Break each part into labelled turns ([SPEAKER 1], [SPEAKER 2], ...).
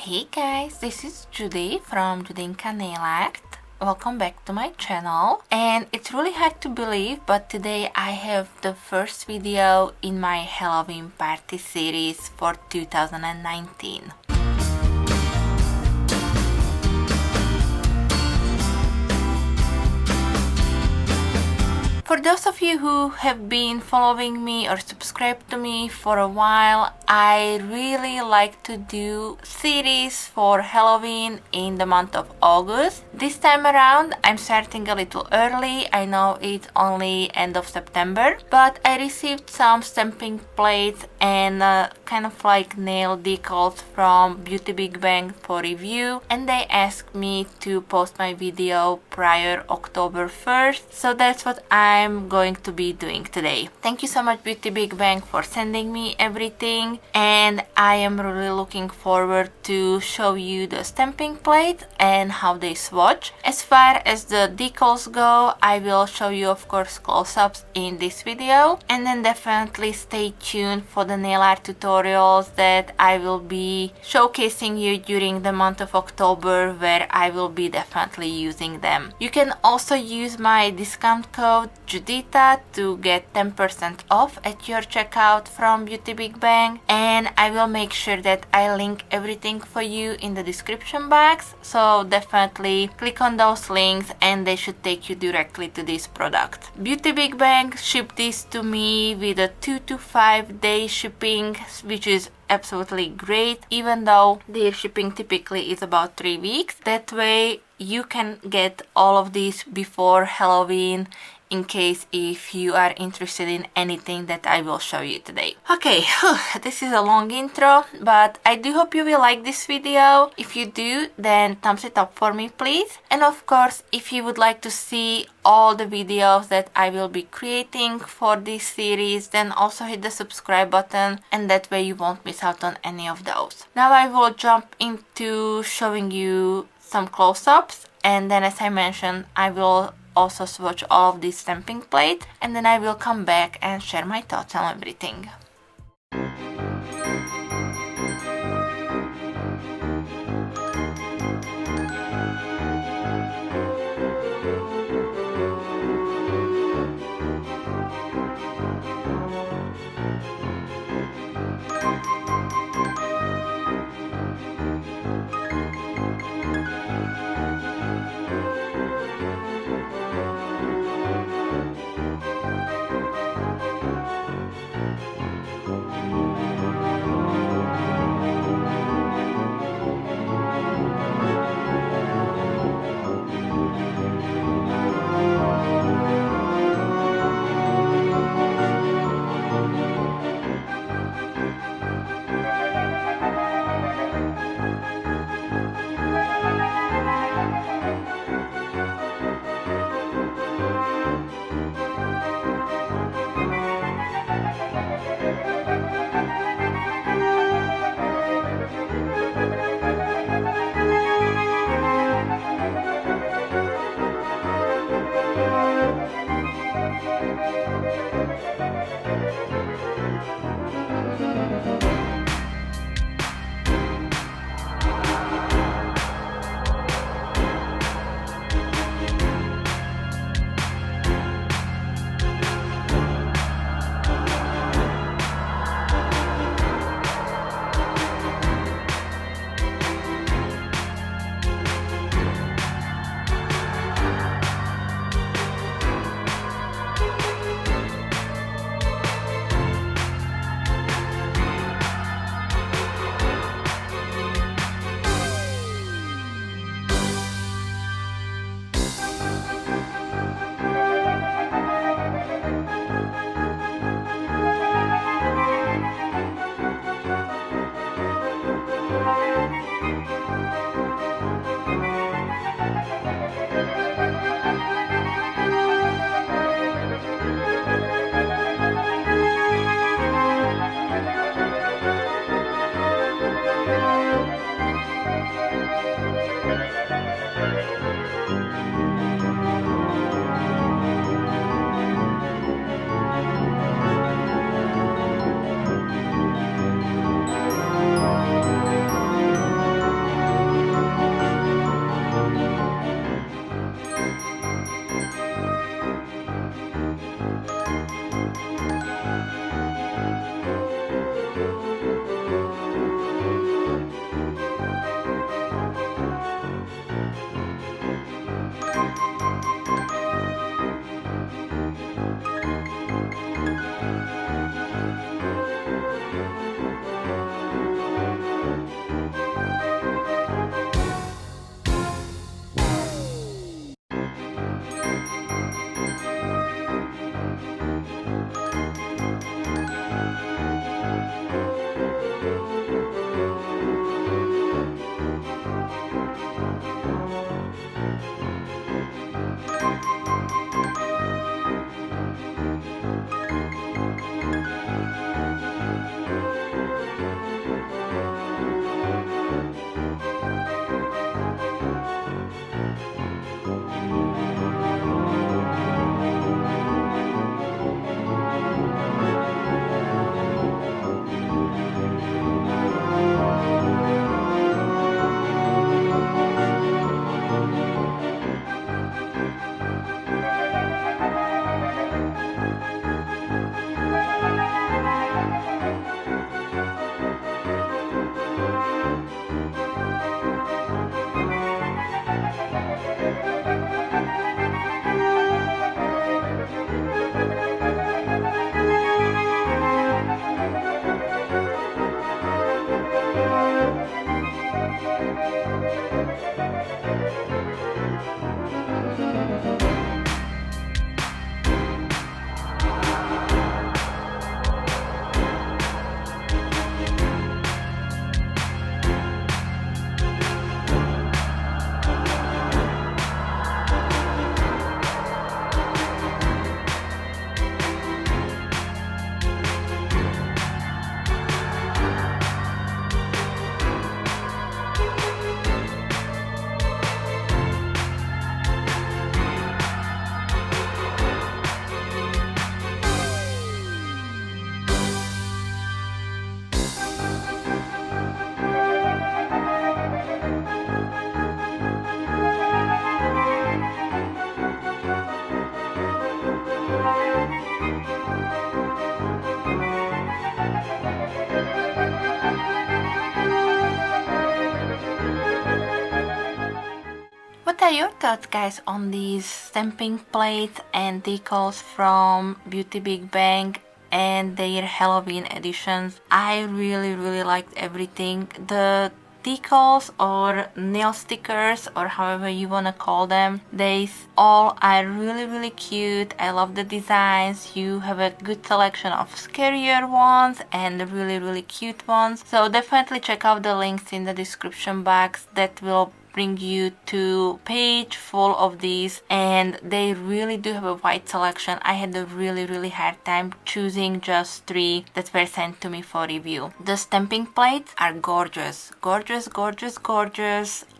[SPEAKER 1] Hey guys, this is Judy from Judinka Nail Art. Welcome back to my channel, and it's really hard to believe, but today I have the first video in my Halloween party series for 2019. For those of you who have been following me or subscribed to me for a while, I really like to do series for Halloween in the month of August. This time around I'm starting a little early. I know it's only end of September, but I received some stamping plates and kind of like nail decals from Beauty Big Bang for review, and they asked me to post my video prior October 1st, so that's what I'm going to be doing today. Thank you so much Beauty Big Bang for sending me everything, and I am really looking forward to show you the stamping plate and how they swatch. As far as the decals go, I will show you of course close-ups in this video, and then definitely stay tuned for the nail art tutorials that I will be showcasing you during the month of October, where I will be definitely using them. You can also use my discount code Judita to get 10% off at your checkout from Beauty Big Bang, and I will make sure that I link everything for you in the description box, so definitely click on those links and they should take you directly to this product. Beauty Big Bang shipped this to me with a 2 to 5 day shipping, which is absolutely great, even though their shipping typically is about 3 weeks. That way you can get all of these before Halloween, in case if you are interested in anything that I will show you today. Okay, this is a long intro, but I do hope you will like this video. If you do, then thumbs it up for me please. And of course, if you would like to see all the videos that I will be creating for this series, then also hit the subscribe button, and that way you won't miss out on any of those. Now I will jump into showing you some close-ups, and then as I mentioned, I will also swatch all of these stamping plates, and then I will come back and share my thoughts on everything. What are your thoughts, guys, on these stamping plates and decals from Beauty Big Bang and their Halloween editions? I really liked everything. The decals or nail stickers, or however you wanna call them, they all are really cute. I love the designs. You have a good selection of scarier ones and really cute ones, so definitely check out the links in the description box. That will bring you to page full of these, and they really do have a wide selection. I had a really hard time choosing just 3 that were sent to me for review. The stamping plates are gorgeous.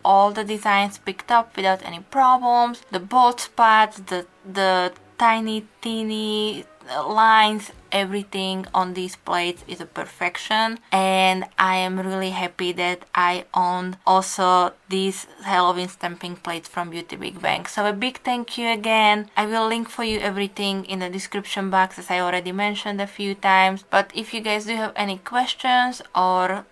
[SPEAKER 1] All the designs picked up without any problems. The bold spots, the tiny teeny lines, everything on these plates is a perfection, and I am really happy that I own also these Halloween stamping plates from Beauty Big Bang. So a big thank you again. I will link for you everything in the description box, as I already mentioned a few times, but if you guys do have any questions or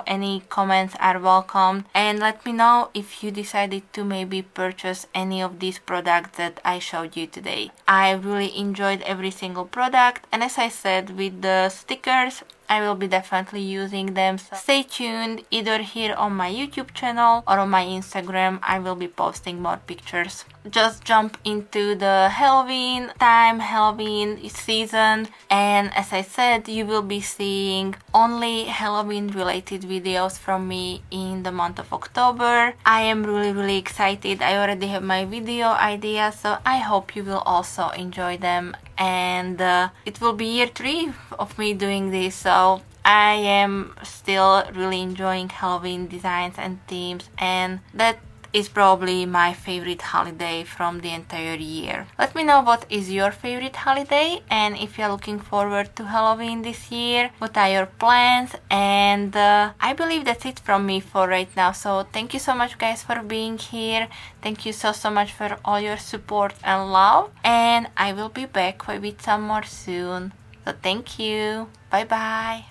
[SPEAKER 1] any comments are welcome, and let me know if you decided to maybe purchase any of these products that I showed you today. I really enjoyed every single product, and as I said, with the stickers, I will be definitely using them. So stay tuned, either here on my YouTube channel or on my Instagram. I will be posting more pictures. Just jump into the Halloween time, Halloween season, and as I said, you will be seeing only Halloween related videos from me in the month of October. I am really excited. I already have my video ideas, so I hope you will also enjoy them. And it will be year 3 of me doing this, so I am still really enjoying Halloween designs and themes, and that is probably my favorite holiday from the entire year. Let me know what is your favorite holiday, and if you're looking forward to Halloween this year, what are your plans. And I believe that's it from me for right now. So thank you so much, guys, for being here. Thank you so much for all your support and love, and I will be back with some more soon. So thank you. Bye bye.